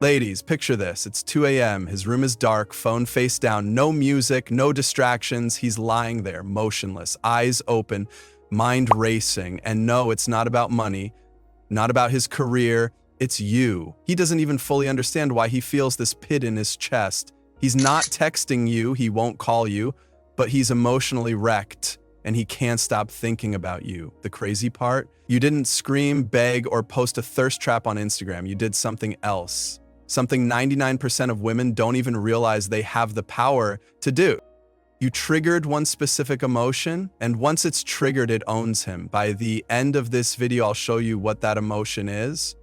Ladies, picture this. It's 2 a.m. His room is dark, phone face down, no music, no distractions. He's lying there, motionless, eyes open, mind racing. And no, it's not about money, not about his career. It's you. He doesn't even fully understand why he feels this pit in his chest. He's not texting you, he won't call you, but he's emotionally wrecked and he can't stop thinking about you. The crazy part? You didn't scream, beg, or post a thirst trap on Instagram. You did something else. Something 99% of women don't even realize they have the power to do. You triggered one specific emotion, and once it's triggered, it owns him. By the end of this video, I'll show you what that emotion is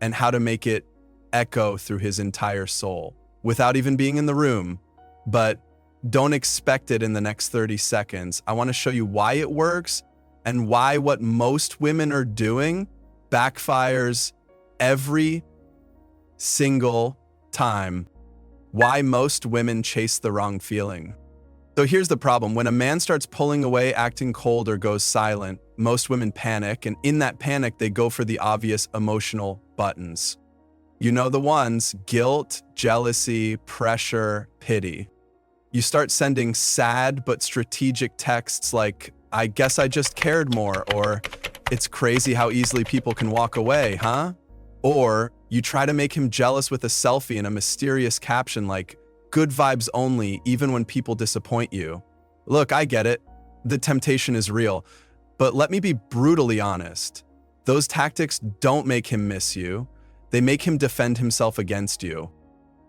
and how to make it echo through his entire soul without even being in the room. But don't expect it in the next 30 seconds. I want to show you why it works and why what most women are doing backfires every single time. Why most women chase the wrong feeling. So here's the problem. When a man starts pulling away, acting cold, or goes silent, most women panic, and in that panic, they go for the obvious emotional buttons. You know the ones: guilt, jealousy, pressure, pity. You start sending sad but strategic texts like, "I guess I just cared more," or "It's crazy how easily people can walk away, huh?" Or you try to make him jealous with a selfie and a mysterious caption like, "Good vibes only, even when people disappoint you." Look, I get it. The temptation is real. But let me be brutally honest. Those tactics don't make him miss you. They make him defend himself against you.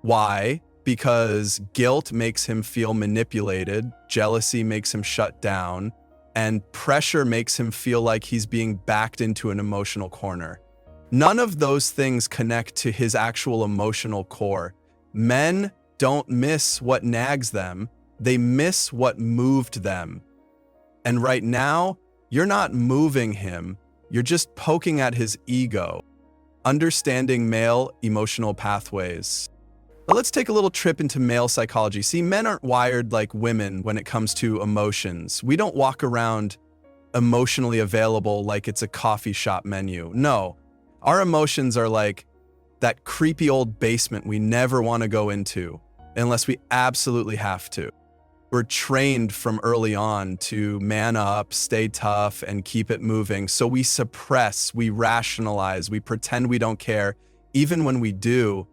Why? Because guilt makes him feel manipulated, jealousy makes him shut down, and pressure makes him feel like he's being backed into an emotional corner. None of those things connect to his actual emotional core. Men don't miss what nags them, they miss what moved them. And right now, you're not moving him, you're just poking at his ego. Understanding male emotional pathways. But let's take a little trip into male psychology. See, men aren't wired like women when it comes to emotions. We don't walk around emotionally available like it's a coffee shop menu. No. Our emotions are like that creepy old basement we never want to go into unless we absolutely have to. We're trained from early on to man up, stay tough, and keep it moving. So we suppress, we rationalize, we pretend we don't care, even when we do.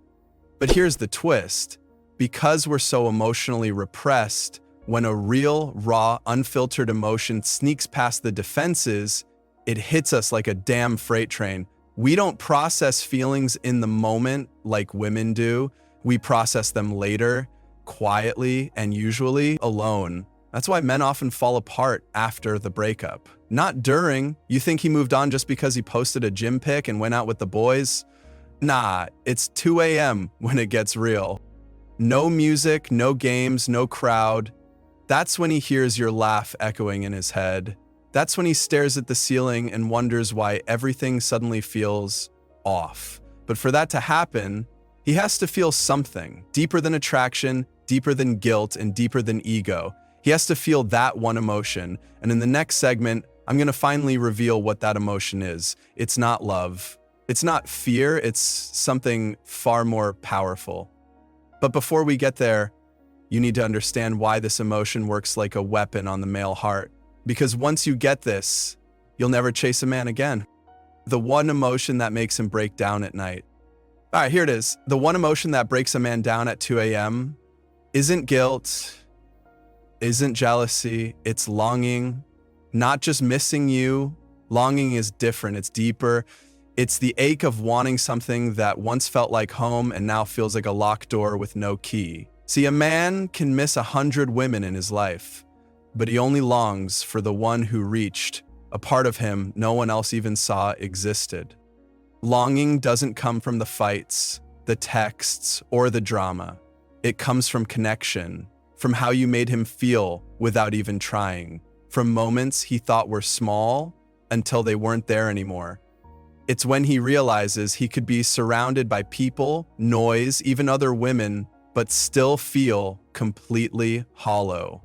But here's the twist. Because we're so emotionally repressed, when a real, raw, unfiltered emotion sneaks past the defenses, it hits us like a damn freight train. We don't process feelings in the moment like women do. We process them later, quietly, and usually alone. That's why men often fall apart after the breakup. Not during. You think he moved on just because he posted a gym pic and went out with the boys? Nah, it's 2 a.m. when it gets real. No music, no games, no crowd. That's when he hears your laugh echoing in his head. That's when he stares at the ceiling and wonders why everything suddenly feels off. But for that to happen, he has to feel something deeper than attraction, deeper than guilt, and deeper than ego. He has to feel that one emotion. And in the next segment, I'm going to finally reveal what that emotion is. It's not love. It's not fear. It's something far more powerful. But before we get there, you need to understand why this emotion works like a weapon on the male heart. Because once you get this, you'll never chase a man again. The one emotion that makes him break down at night. All right, here it is. The one emotion that breaks a man down at 2 a.m. isn't guilt, isn't jealousy, it's longing. Not just missing you. Longing is different, it's deeper. It's the ache of wanting something that once felt like home and now feels like a locked door with no key. See, a man can miss 100 women in his life, but he only longs for the one who reached a part of him no one else even saw existed. Longing doesn't come from the fights, the texts, or the drama. It comes from connection, from how you made him feel without even trying, from moments he thought were small until they weren't there anymore. It's when he realizes he could be surrounded by people, noise, even other women, but still feel completely hollow.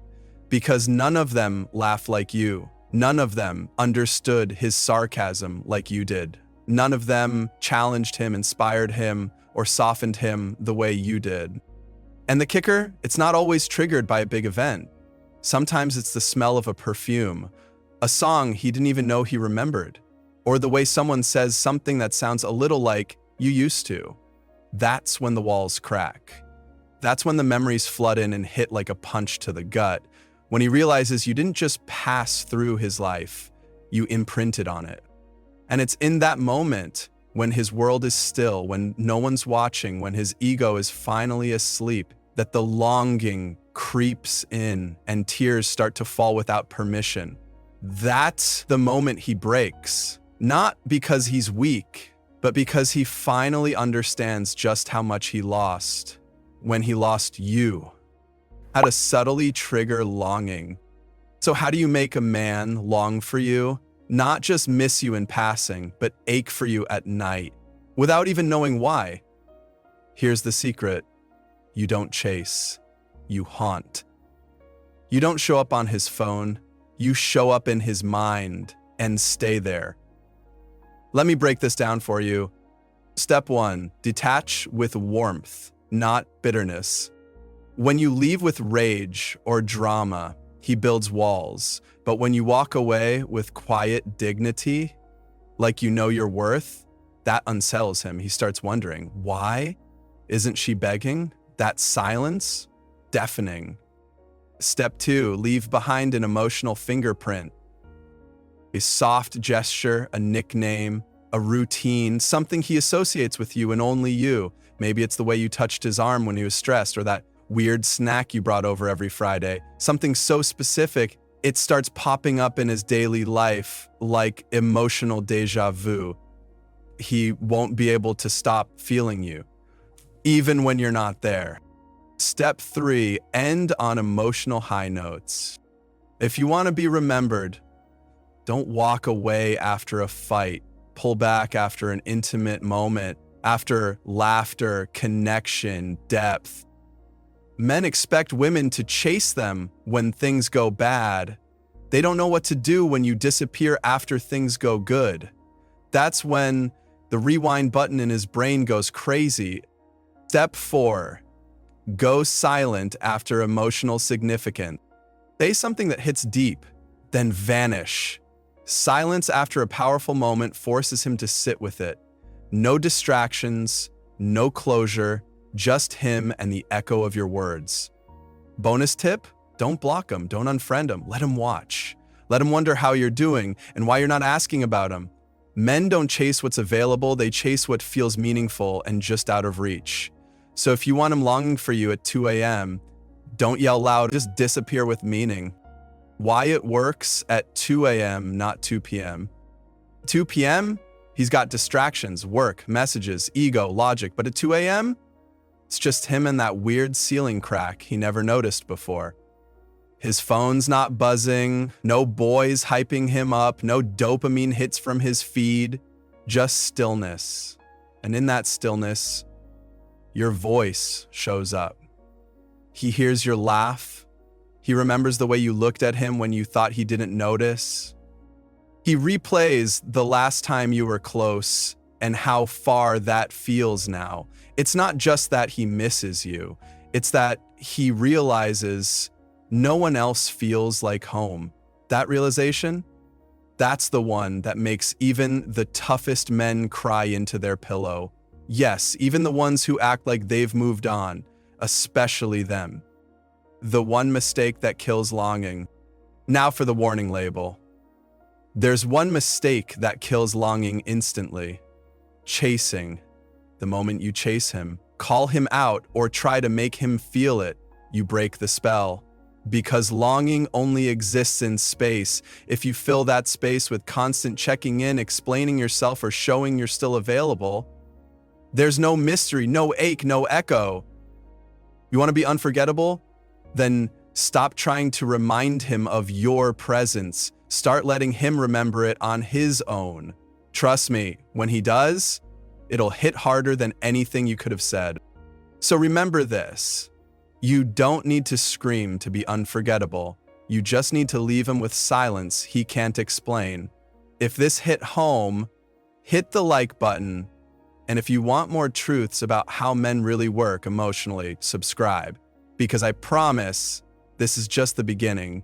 Because none of them laugh like you. None of them understood his sarcasm like you did. None of them challenged him, inspired him, or softened him the way you did. And the kicker, it's not always triggered by a big event. Sometimes it's the smell of a perfume, a song he didn't even know he remembered, or the way someone says something that sounds a little like you used to. That's when the walls crack. That's when the memories flood in and hit like a punch to the gut, when he realizes you didn't just pass through his life, you imprinted on it. And it's in that moment, when his world is still, when no one's watching, when his ego is finally asleep, that the longing creeps in and tears start to fall without permission. That's the moment he breaks. Not because he's weak, but because he finally understands just how much he lost when he lost you. How to subtly trigger longing. So how do you make a man long for you? Not just miss you in passing, but ache for you at night, without even knowing why. Here's the secret. You don't chase, you haunt. You don't show up on his phone, you show up in his mind and stay there. Let me break this down for you. Step 1, detach with warmth, not bitterness. When you leave with rage or drama, he builds walls. But when you walk away with quiet dignity, like you know your worth, that unsettles him. He starts wondering, why? Isn't she begging? That silence? Deafening. Step 2, leave behind an emotional fingerprint. A soft gesture, a nickname, a routine, something he associates with you and only you. Maybe it's the way you touched his arm when he was stressed, or that weird snack you brought over every Friday. Something so specific, it starts popping up in his daily life like emotional deja vu. He won't be able to stop feeling you, even when you're not there. Step 3, end on emotional high notes. If you want to be remembered, don't walk away after a fight. Pull back after an intimate moment, after laughter, connection, depth. Men expect women to chase them when things go bad. They don't know what to do when you disappear after things go good. That's when the rewind button in his brain goes crazy. Step 4, go silent after emotional significance. Say something that hits deep, then vanish. Silence after a powerful moment forces him to sit with it. No distractions, no closure, just him and the echo of your words. Bonus tip, don't block him, don't unfriend him, let him watch. Let him wonder how you're doing and why you're not asking about him. Men don't chase what's available, they chase what feels meaningful and just out of reach. So if you want him longing for you at 2 a.m., don't yell loud, just disappear with meaning. Why it works at 2 a.m., not 2 p.m. 2 p.m., he's got distractions, work, messages, ego, logic, but at 2 a.m., it's just him and that weird ceiling crack he never noticed before. His phone's not buzzing, no boys hyping him up, no dopamine hits from his feed, just stillness. And in that stillness, your voice shows up. He hears your laugh. He remembers the way you looked at him when you thought he didn't notice. He replays the last time you were close and how far that feels now. It's not just that he misses you, it's that he realizes no one else feels like home. That realization, that's the one that makes even the toughest men cry into their pillow. Yes, even the ones who act like they've moved on, especially them. The one mistake that kills longing. Now for the warning label. There's one mistake that kills longing instantly. Chasing. The moment you chase him, call him out, or try to make him feel it, you break the spell. Because longing only exists in space. If you fill that space with constant checking in, explaining yourself, or showing you're still available, there's no mystery, no ache, no echo. You want to be unforgettable? Then stop trying to remind him of your presence. Start letting him remember it on his own. Trust me, when he does, it'll hit harder than anything you could have said. So remember this. You don't need to scream to be unforgettable. You just need to leave him with silence he can't explain. If this hit home, hit the like button And if you want more truths about how men really work emotionally, subscribe. Because I promise this is just the beginning.